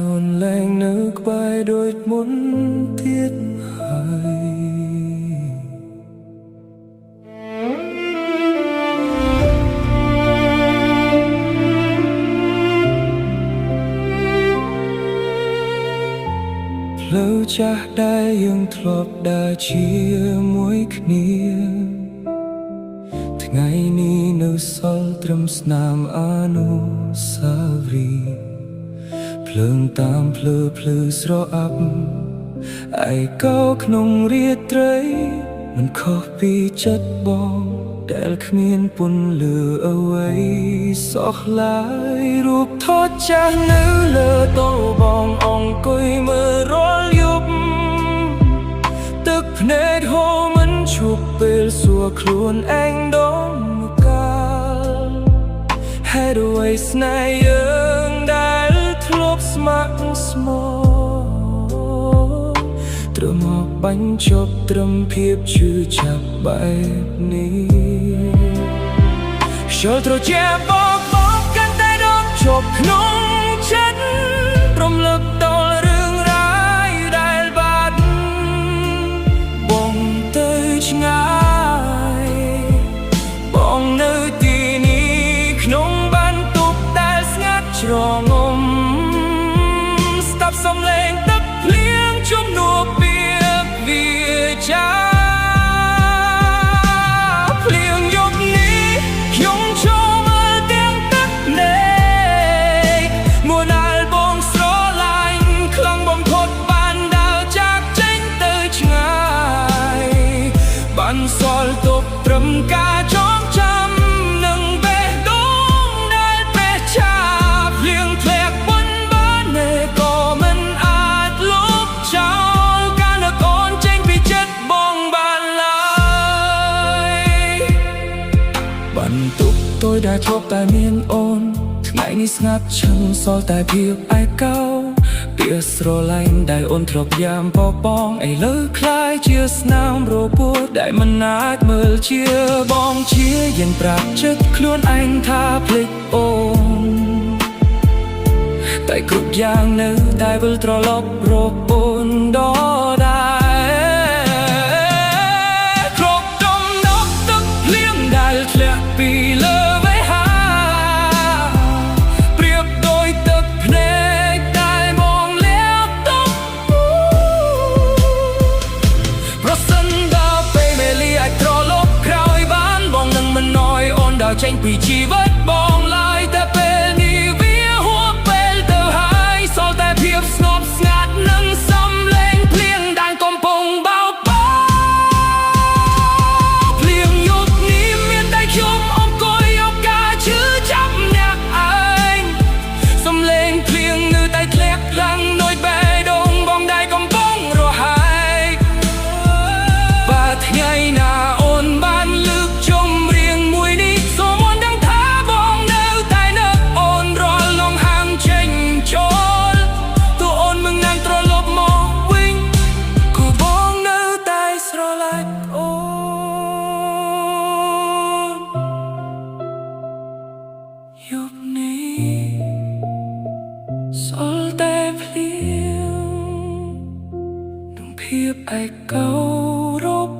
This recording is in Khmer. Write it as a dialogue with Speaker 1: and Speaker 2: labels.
Speaker 1: អូនលែងនៅក្បែរដូចមុនទៀតហើយផ្លូវចាស់ដែលយើងធ្លាប់ដើរជាមួយគ្នាថ្ងៃនេះនៅសល់ត្រឹមស្នាមអនុស្សាវរីយ៍ភ្លើងតាមភ្លឺស្រអាប់ឯកោក្នុងរាត្រីមិនខុសពីចិត្តបងដែលគ្មានពន្លឺអ្វីសោះឡើយរូបថតចាស់នៅលើតូបងអង្គុយមើលរាល់យប់ទឹកភ្នែកហូរមិនឈប់ពេលសួរខ្លួនឯងដងមកកាលហេតុអ្វីស្នេហ៍យើងដែលធ្លាប់ស្ម័គ្រស្មោះត្រឹមមកបញ្ចប់ត្រឹមភាពឈឺចាប់បែបនេះខ្យល់ត្រជាក់បកកាន់តែដកជាប់ក្នុងចិត្តរំលឹកដល់រឿងរ៉ាវដែលបាត់បងទៅឆ្ងាយបងនៅទីនេះក្នុងបន្ទប់ដែលស្ងាត់ជ្រងំស្ដាប់សំឡេងទឹកភ្លៀងជំនួសពាក្យវាចាសល់ទុកត្រឹមការចងចាំនឹងបេះដូងដែលបេះឆាភ្លៀងធ្លាក់បន់បានតែក៏មិនអាចលុបចោលការនឹកអូនចេញពីចិត្តបងបានឡើយបន្ទប់តូចដែលធ្លាប់តែមានអូនថ្ងៃនេះស្ងាត់ឈឹងសល់តែភាពឯកោពាក្យស្រឡាញ់ដែលអូនធ្លាប់យ៉ាំបបងឥឡូវคล้ายជាស្នាមរពោះដែលមិនអាចមើលជាបងជាយើងប្រាប់ចិត្តខ្លួនឯងថាភ្លេចអូនតែគ្រប់យ៉ាងនៅតែវិលត្រឡប់រពន្ធដដែលគ្រប់ដំណប់ទឹកភ្លៀងដែលធ្លាក់ពីលើចេញពីជីវិតបងឡើយតែពេលនេះវាហួសពេលទៅហើយសល់តែភាពស្ងប់ស្ងាត់និងសំឡេងភ្លៀងដែលកំពុងបោកបោកភ្លៀងយប់នេះមានតែខ្ញុំអង្គុយយកការឈឺចាប់អ្នកឯងសំឡេងភ្លៀងនៅតែធ្លាក់ខ្លាំងដូចបេះដូងបងដែលកំពុងរហែកបើថ្ងៃណាអូនបានលើកជុំរៀងមួយនេះយប់នេះសល់តែភ្លៀងនឹងភាពឯកោរព